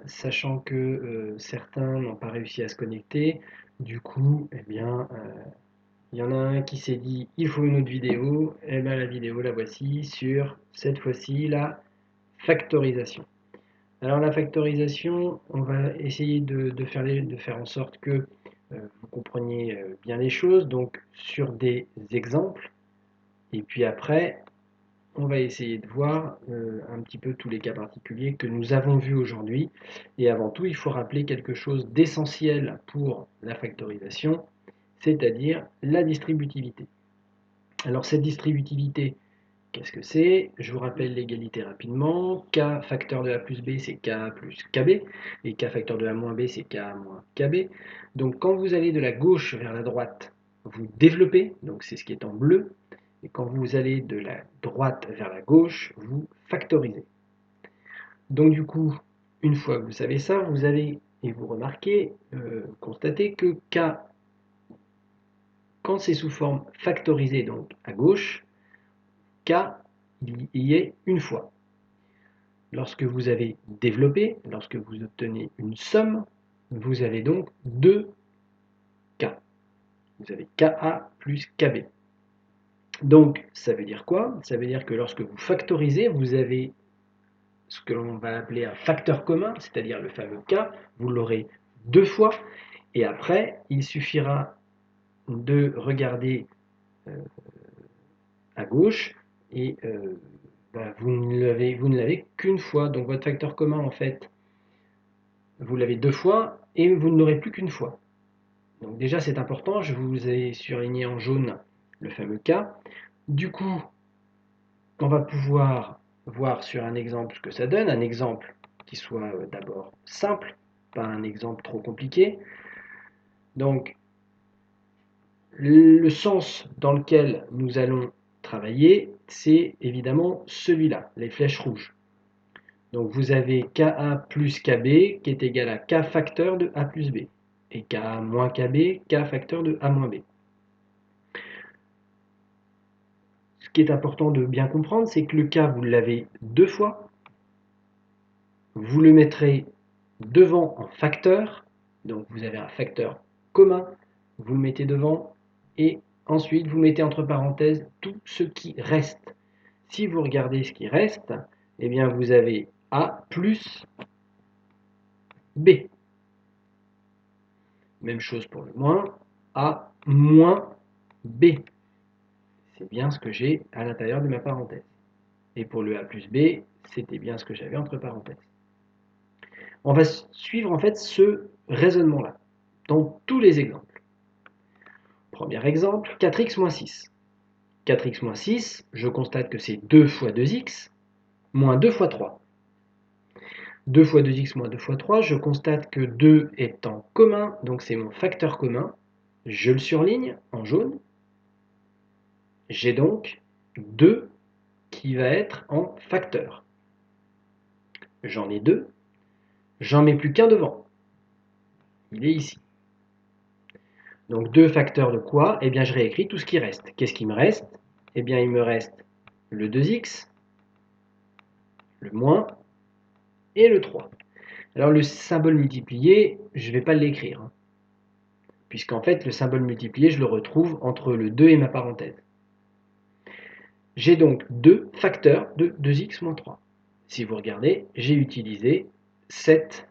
sachant que certains n'ont pas réussi à se connecter. Du coup, eh bien, il y en a un qui s'est dit il faut une autre vidéo. Et bien la vidéo, la voici sur cette fois-ci la factorisation. Alors la factorisation, on va essayer de faire en sorte que vous compreniez bien les choses, donc sur des exemples. Et puis après, on va essayer de voir un petit peu tous les cas particuliers que nous avons vus aujourd'hui. Et avant tout, il faut rappeler quelque chose d'essentiel pour la factorisation, c'est-à-dire la distributivité. Alors cette distributivité, qu'est-ce que c'est? Je vous rappelle l'égalité rapidement. K facteur de A plus B, c'est K plus KB. Et K facteur de A moins B, c'est K moins KB. Donc quand vous allez de la gauche vers la droite, vous développez, donc c'est ce qui est en bleu. Et quand vous allez de la droite vers la gauche, vous factorisez. Donc du coup, une fois que vous savez ça, vous allez, et vous remarquez, constater que K, quand c'est sous forme factorisée, donc à gauche, K, il y est une fois. Lorsque vous avez développé, lorsque vous obtenez une somme, vous avez donc 2 K. Vous avez KA plus KB. Donc, ça veut dire quoi? Ça veut dire que lorsque vous factorisez, vous avez ce que l'on va appeler un facteur commun, c'est-à-dire le fameux K, vous l'aurez 2 fois, et après, il suffira de regarder à gauche, et vous ne l'avez qu'une fois. Donc votre facteur commun, en fait, vous l'avez 2 fois, et vous ne l'aurez plus qu'une fois. Donc déjà, c'est important, je vous ai surligné en jaune le fameux K. Du coup, on va pouvoir voir sur un exemple ce que ça donne, un exemple qui soit d'abord simple, pas un exemple trop compliqué. Donc, le sens dans lequel nous allons travailler, c'est évidemment celui-là, les flèches rouges. Donc vous avez Ka plus Kb qui est égal à K facteur de A plus B. Et Ka moins Kb, K facteur de A moins B. Ce qui est important de bien comprendre, c'est que le K, vous l'avez 2 fois. Vous le mettrez devant en facteur. Donc vous avez un facteur commun. Vous le mettez devant. Et ensuite, vous mettez entre parenthèses tout ce qui reste. Si vous regardez ce qui reste, eh bien vous avez A plus B. Même chose pour le moins. A moins B. C'est bien ce que j'ai à l'intérieur de ma parenthèse. Et pour le A plus B, c'était bien ce que j'avais entre parenthèses. On va suivre en fait ce raisonnement-là dans tous les exemples. Premier exemple, 4x moins 6. 4x moins 6, je constate que c'est 2 fois 2x moins 2 fois 3. 2 fois 2x moins 2 fois 3, je constate que 2 est en commun, donc c'est mon facteur commun. Je le surligne en jaune. J'ai donc 2 qui va être en facteur. J'en ai 2. J'en mets plus qu'un devant. Il est ici. Donc 2 facteurs de quoi? Eh bien je réécris tout ce qui reste. Qu'est-ce qui me reste? Eh bien il me reste le 2x, le moins et le 3. Alors le symbole multiplié, je ne vais pas l'écrire, puisqu'en fait le symbole multiplié, je le retrouve entre le 2 et ma parenthèse. J'ai donc 2 facteurs de 2x moins 3. Si vous regardez, j'ai utilisé cette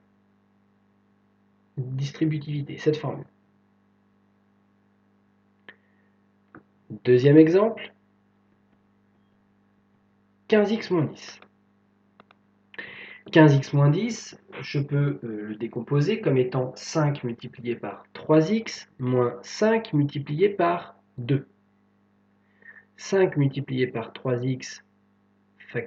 distributivité, cette formule. Deuxième exemple, 15x moins 10. 15x moins 10, je peux le décomposer comme étant 5 multiplié par 3x moins 5 multiplié par 2. 5 multiplié par 3x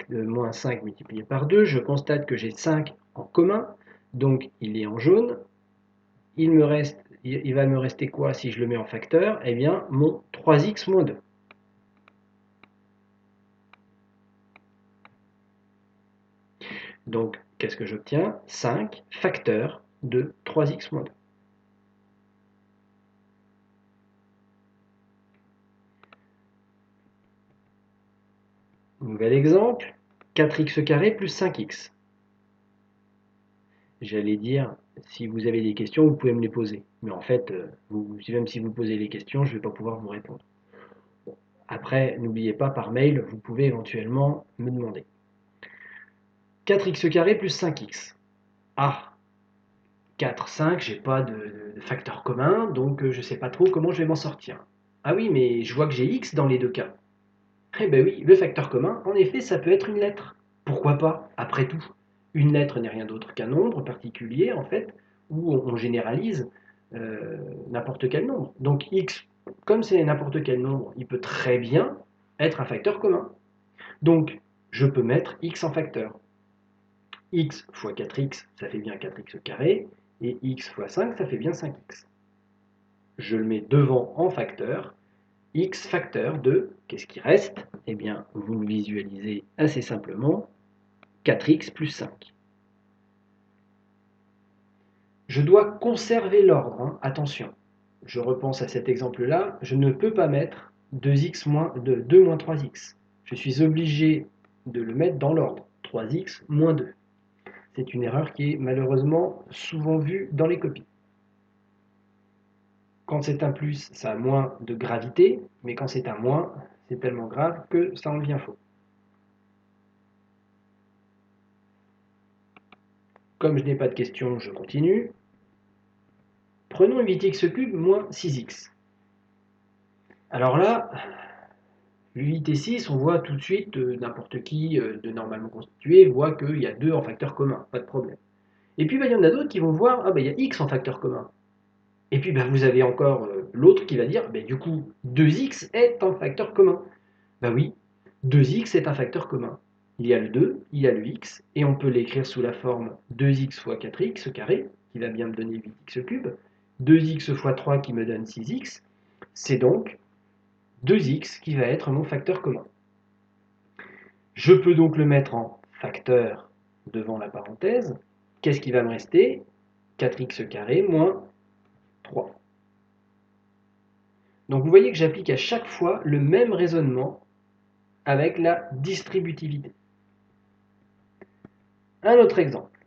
moins 5 multiplié par 2, je constate que j'ai 5 en commun, donc il est en jaune. Il va me rester quoi si je le mets en facteur? Eh bien, mon 3x moins 2. Donc, qu'est-ce que j'obtiens? 5 facteurs de 3x moins 2. Nouvel exemple, 4x carré plus 5x. j'allais dire, si vous avez des questions, vous pouvez me les poser. Mais en fait, même si vous posez les questions, je ne vais pas pouvoir vous répondre. Après, n'oubliez pas, par mail, vous pouvez éventuellement me demander. 4x² plus 5x. Ah, 4, 5, j'ai pas de facteur commun, donc je ne sais pas trop comment je vais m'en sortir. Ah oui, mais je vois que j'ai x dans les deux cas. Eh ben oui, le facteur commun, en effet, ça peut être une lettre. Pourquoi pas, après tout? Une lettre n'est rien d'autre qu'un nombre particulier, en fait, où on généralise n'importe quel nombre. Donc x, comme c'est n'importe quel nombre, il peut très bien être un facteur commun. Donc, je peux mettre x en facteur. X fois 4x, ça fait bien 4x², et x fois 5, ça fait bien 5x. Je le mets devant en facteur, x facteur de, qu'est-ce qui reste? Eh bien, vous le visualisez assez simplement, 4x plus 5. Je dois conserver l'ordre, hein, attention. Je repense à cet exemple-là, je ne peux pas mettre 2x moins 2 moins 3x. Je suis obligé de le mettre dans l'ordre, 3x moins 2. C'est une erreur qui est malheureusement souvent vue dans les copies. Quand c'est un plus, ça a moins de gravité, mais quand c'est un moins, c'est tellement grave que ça en devient faux. Comme je n'ai pas de questions, je continue. Prenons 8x³ moins 6x. Alors là, 8 et 6, on voit tout de suite, n'importe qui de normalement constitué voit qu'il y a 2 en facteur commun, pas de problème. Et puis il y en a d'autres qui vont voir, ah il y a x en facteur commun. Et puis vous avez encore l'autre qui va dire, du coup, 2x est un facteur commun. Oui, 2x est un facteur commun. Il y a le 2, il y a le x, et on peut l'écrire sous la forme 2x fois 4x², qui va bien me donner 8x³, 2x fois 3 qui me donne 6x, c'est donc 2x qui va être mon facteur commun. Je peux donc le mettre en facteur devant la parenthèse. Qu'est-ce qui va me rester? 4x² moins 3. Donc vous voyez que j'applique à chaque fois le même raisonnement avec la distributivité. Un autre exemple.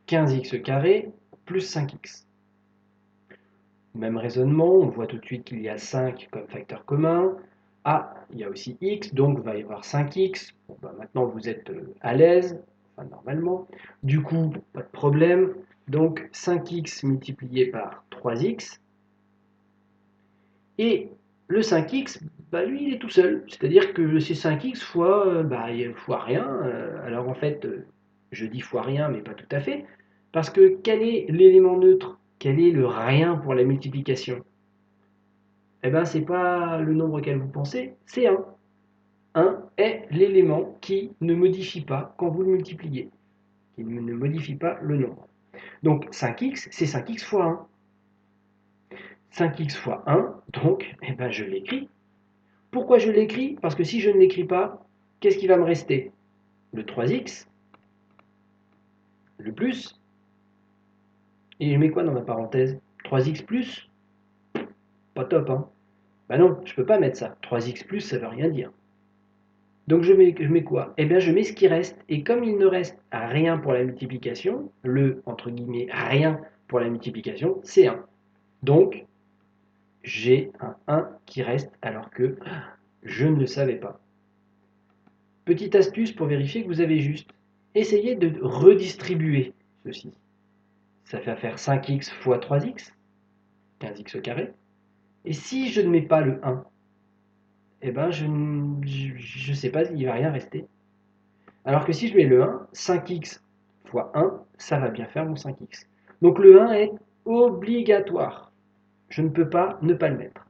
15x² plus 5x. Même raisonnement, on voit tout de suite qu'il y a 5 comme facteur commun. Ah, il y a aussi x, donc il va y avoir 5x. Maintenant, vous êtes à l'aise, enfin normalement. Du coup, pas de problème. Donc 5x multiplié par 3x. Et le 5x, lui, il est tout seul. C'est-à-dire que c'est 5x fois, fois rien. Alors en fait, je dis fois rien, mais pas tout à fait. Parce que quel est l'élément neutre? Quel est le rien pour la multiplication? Eh bien, ce n'est pas le nombre auquel vous pensez, c'est 1. 1 est l'élément qui ne modifie pas quand vous le multipliez, qui ne modifie pas le nombre. Donc 5x, c'est 5x fois 1. 5x fois 1, donc je l'écris. Pourquoi je l'écris? Parce que si je ne l'écris pas, qu'est-ce qui va me rester? Le 3x, le plus, et je mets quoi dans ma parenthèse? 3x plus? Pas top, hein? Non, je ne peux pas mettre ça. 3x plus, ça ne veut rien dire. Donc je mets quoi? Je mets ce qui reste. Et comme il ne reste rien pour la multiplication, le, entre guillemets, rien pour la multiplication, c'est 1. Donc, j'ai un 1 qui reste alors que je ne le savais pas. Petite astuce pour vérifier que vous avez juste. Essayez de redistribuer ceci. Ça fait faire 5x fois 3x, 15x². Et si je ne mets pas le 1, je ne sais pas, il ne va rien rester. Alors que si je mets le 1, 5x fois 1, ça va bien faire mon 5x. Donc le 1 est obligatoire. Je ne peux pas ne pas le mettre.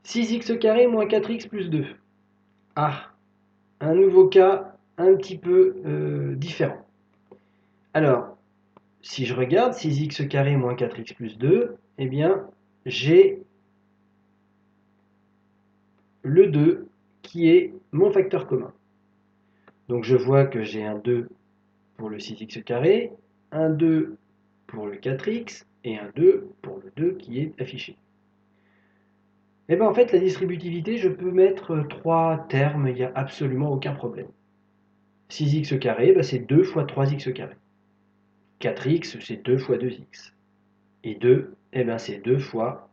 « 6x² moins 4x plus 2. Ah, un nouveau cas un petit peu différent. Alors, si je regarde 6x² moins 4x plus 2, j'ai le 2 qui est mon facteur commun. Donc je vois que j'ai un 2 pour le 6x², un 2 pour le 4x et un 2 pour le 2 qui est affiché. En fait, la distributivité, je peux mettre 3 termes, il n'y a absolument aucun problème. 6x carré, bah, c'est 2 fois 3x carré. 4x, c'est 2 fois 2x. Et 2, eh ben, c'est 2 fois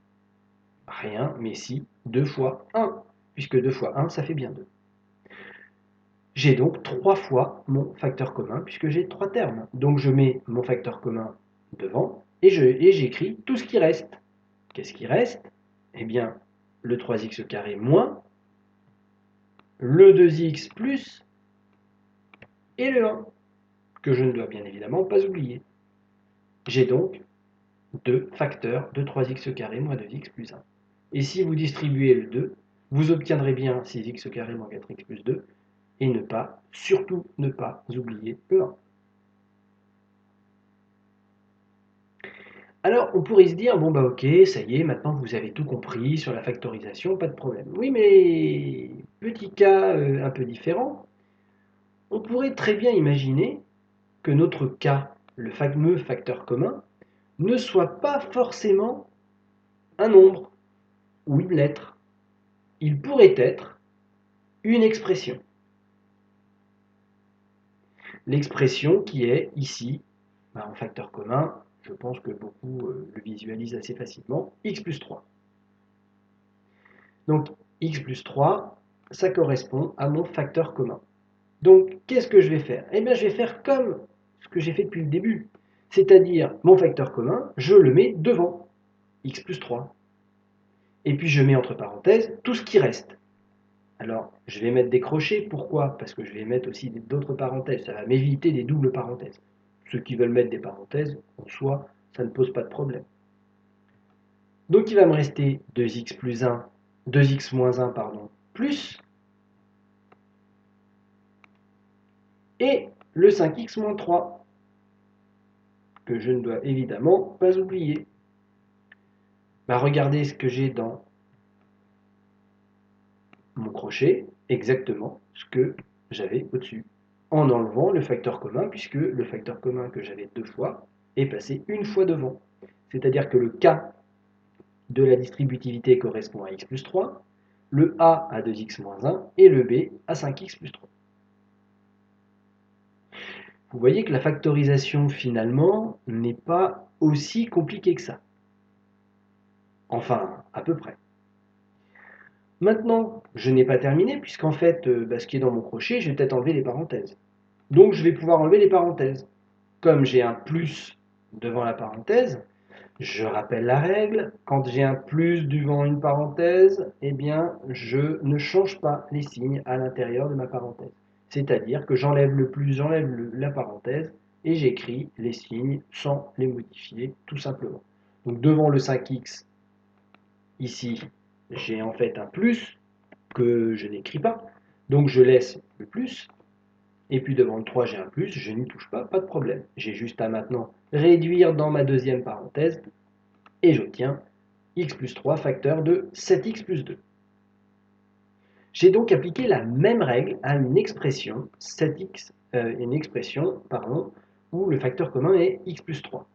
rien, mais si 2 fois 1, puisque 2 fois 1, ça fait bien 2. J'ai donc 3 fois mon facteur commun, puisque j'ai 3 termes. Donc je mets mon facteur commun devant, et j'écris tout ce qui reste. Qu'est-ce qui reste? Eh bien, le 3x carré moins, le 2x plus, et le 1, que je ne dois bien évidemment pas oublier. J'ai donc 2 facteurs de 3x carré moins 2x plus 1. Et si vous distribuez le 2, vous obtiendrez bien 6x carré moins 4x plus 2, et surtout ne pas oublier le 1. Alors, on pourrait se dire, bon bah ok, ça y est, maintenant vous avez tout compris sur la factorisation, pas de problème. Oui, mais petit cas un peu différent, on pourrait très bien imaginer que notre cas, le fameux facteur commun, ne soit pas forcément un nombre ou une lettre. Il pourrait être une expression. L'expression qui est ici, en facteur commun, je pense que beaucoup le visualisent assez facilement, x plus 3. Donc x plus 3, ça correspond à mon facteur commun. Donc qu'est-ce que je vais faire? Eh bien je vais faire comme ce que j'ai fait depuis le début. C'est-à-dire mon facteur commun, je le mets devant x plus 3. Et puis je mets entre parenthèses tout ce qui reste. Alors je vais mettre des crochets, pourquoi? Parce que je vais mettre aussi d'autres parenthèses, ça va m'éviter des doubles parenthèses. Ceux qui veulent mettre des parenthèses, en soi, ça ne pose pas de problème. Donc il va me rester 2x plus 1, 2x moins 1, pardon, plus, et le 5x moins 3, que je ne dois évidemment pas oublier. Bah, regardez ce que j'ai dans mon crochet, exactement ce que j'avais au-dessus, en enlevant le facteur commun, puisque le facteur commun que j'avais 2 fois est passé une fois devant. C'est-à-dire que le K de la distributivité correspond à x plus 3, le A à 2x moins 1 et le B à 5x plus 3. Vous voyez que la factorisation finalement n'est pas aussi compliquée que ça. Enfin, à peu près. Maintenant, je n'ai pas terminé puisqu'en fait, ce qui est dans mon crochet, je vais peut-être enlever les parenthèses. Donc je vais pouvoir enlever les parenthèses. Comme j'ai un plus devant la parenthèse, je rappelle la règle, quand j'ai un plus devant une parenthèse, eh bien je ne change pas les signes à l'intérieur de ma parenthèse. C'est-à-dire que j'enlève le plus, j'enlève la parenthèse et j'écris les signes sans les modifier tout simplement. Donc devant le 5x, ici, j'ai en fait un plus que je n'écris pas. Donc je laisse le plus. Et puis devant le 3, j'ai un plus, je n'y touche pas, pas de problème. J'ai juste à maintenant réduire dans ma deuxième parenthèse et j'obtiens x plus 3 facteur de 7x plus 2. J'ai donc appliqué la même règle à une expression, 7x, où le facteur commun est x plus 3.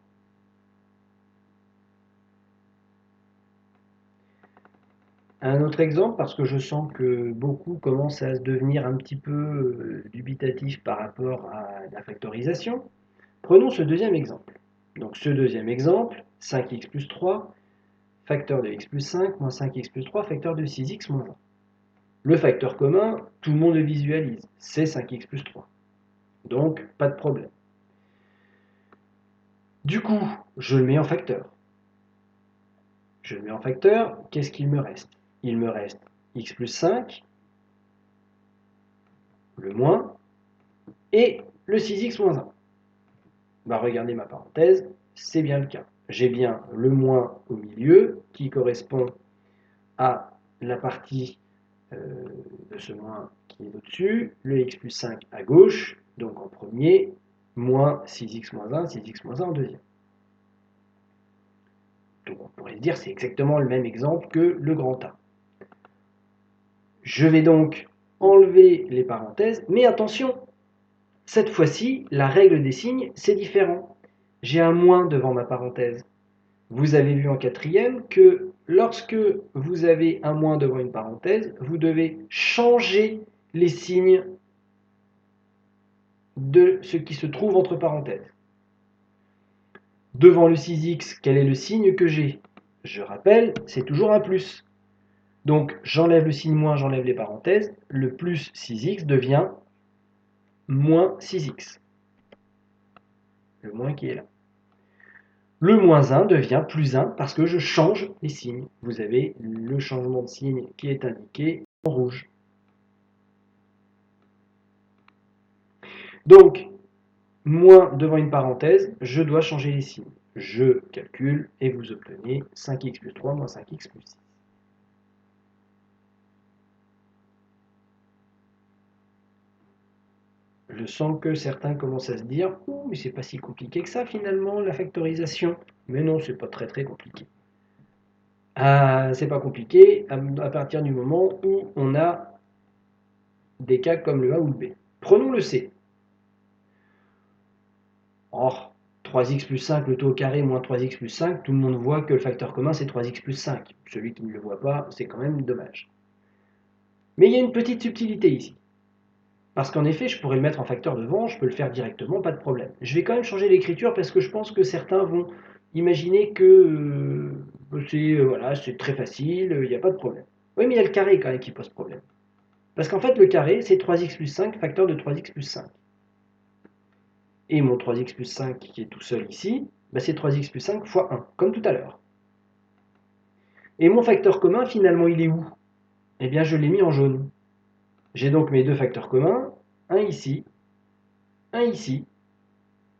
Un autre exemple, parce que je sens que beaucoup commencent à se devenir un petit peu dubitatifs par rapport à la factorisation. Prenons ce deuxième exemple. Donc ce deuxième exemple, 5x plus 3, facteur de x plus 5, moins 5x plus 3, facteur de 6x moins 1. Le facteur commun, tout le monde le visualise, c'est 5x plus 3. Donc, pas de problème. Du coup, je le mets en facteur. Je le mets en facteur, qu'est-ce qu'il me reste? Il me reste x plus 5, le moins, et le 6x moins 1. Bah, regardez ma parenthèse, c'est bien le cas. J'ai bien le moins au milieu, qui correspond à la partie de ce moins qui est au-dessus, le x plus 5 à gauche, donc en premier, moins 6x moins 1, 6x moins 1 en deuxième. Donc on pourrait se dire c'est exactement le même exemple que le grand A. Je vais donc enlever les parenthèses, mais attention, cette fois-ci, la règle des signes, c'est différent. J'ai un moins devant ma parenthèse. Vous avez vu en quatrième que lorsque vous avez un moins devant une parenthèse, vous devez changer les signes. de ce qui se trouve entre parenthèses. Devant le 6x, quel est le signe que j'ai? Je rappelle, c'est toujours un plus. Donc j'enlève le signe moins, j'enlève les parenthèses, le plus 6x devient moins 6x. Le moins qui est là. Le moins 1 devient plus 1 parce que je change les signes. Vous avez le changement de signe qui est indiqué en rouge. Donc, moins devant une parenthèse, je dois changer les signes. Je calcule et vous obtenez 5x plus 3 moins 5x plus 6. Je sens que certains commencent à se dire « Oh, mais c'est pas si compliqué que ça finalement, la factorisation. » Mais non, c'est pas très compliqué. C'est pas compliqué à partir du moment où on a des cas comme le A ou le B. Prenons le C. Oh, 3x plus 5, le taux au carré moins 3x plus 5, tout le monde voit que le facteur commun c'est 3x plus 5. Celui qui ne le voit pas, c'est quand même dommage. Mais il y a une petite subtilité ici. Parce qu'en effet, je pourrais le mettre en facteur devant, je peux le faire directement, pas de problème. Je vais quand même changer l'écriture parce que je pense que certains vont imaginer que c'est très facile, il n'y a pas de problème. Oui, mais il y a le carré quand même qui pose problème. Parce qu'en fait, le carré, c'est 3x plus 5, facteur de 3x plus 5. Et mon 3x plus 5 qui est tout seul ici, c'est 3x plus 5 fois 1, comme tout à l'heure. Et mon facteur commun, finalement, il est où? Eh bien, je l'ai mis en jaune. J'ai donc mes deux facteurs communs, un ici,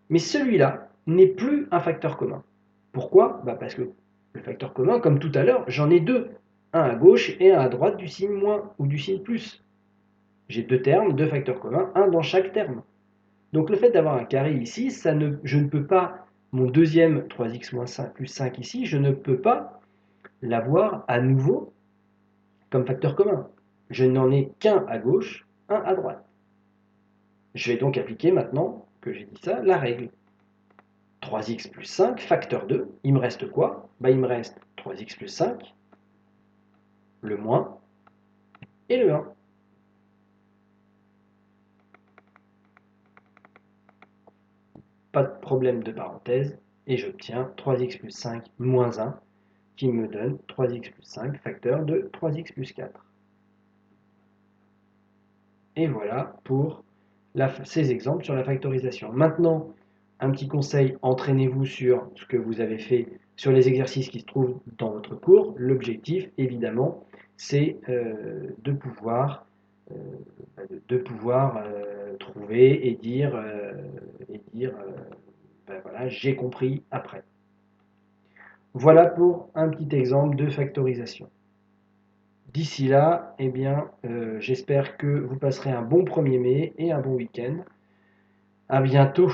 mais celui-là n'est plus un facteur commun. Pourquoi? Parce que le facteur commun, comme tout à l'heure, j'en ai deux. Un à gauche et un à droite du signe moins ou du signe plus. J'ai deux termes, deux facteurs communs, un dans chaque terme. Donc le fait d'avoir un carré ici, je ne peux pas, mon deuxième 3x moins 5 plus 5 ici, je ne peux pas l'avoir à nouveau comme facteur commun. Je n'en ai qu'un à gauche, un à droite. Je vais donc appliquer maintenant, que j'ai dit ça, la règle. 3x plus 5, facteur 2, il me reste quoi? Il me reste 3x plus 5, le moins, et le 1. Pas de problème de parenthèse, et j'obtiens 3x plus 5 moins 1, qui me donne 3x plus 5, facteur de 3x plus 4. Et voilà pour ces exemples sur la factorisation. Maintenant, un petit conseil, entraînez-vous sur ce que vous avez fait sur les exercices qui se trouvent dans votre cours. L'objectif, évidemment, c'est de pouvoir trouver et dire voilà, j'ai compris après. Voilà pour un petit exemple de factorisation. D'ici là, eh bien, j'espère que vous passerez un bon 1er mai et un bon week-end. À bientôt.